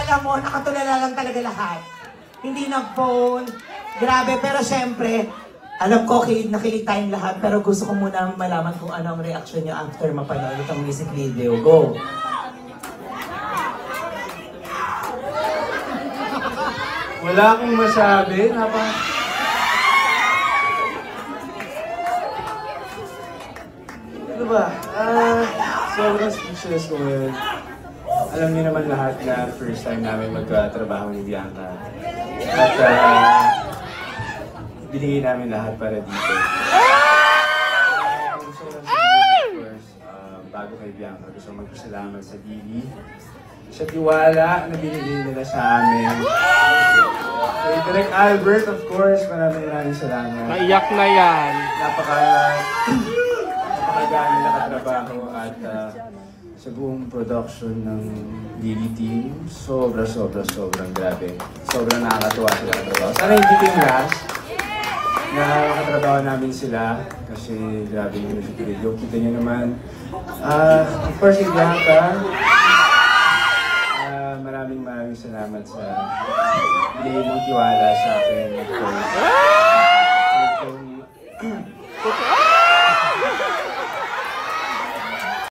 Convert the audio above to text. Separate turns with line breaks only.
alam mo, nakatulala lang talaga lahat. Hindi nag-phone. Grabe, pero syempre, alam ko, nakilig tayong lahat, pero gusto ko muna malaman kung ano ang reaction niyo after mapanood itong music video. Go!
Wala akong masabi. Ano ba? Sobrang speechless ko ngayon. Alam niyo naman lahat na first time namin magkatrabaho ni Bianca. At binigay namin lahat para dito. Of course, bago kay Bianca, gusto magpasalamat sa Dili. Sa tiwala na binigay nila sa amin. Kay Direk Albert, of course, maraming salamat.
Naiyak na yan.
Napakagaan nila katrabaho at sa buong production ng Dili team, sobrang grabe. Sobrang nakakatuwa sila katrabaho. Sana hindi yung last na katrabaho namin sila kasi grabe yung music video. Kita nyo naman. Of course, si Bianca, maraming salamat sa binigay mong tiwala sa akin. Of course.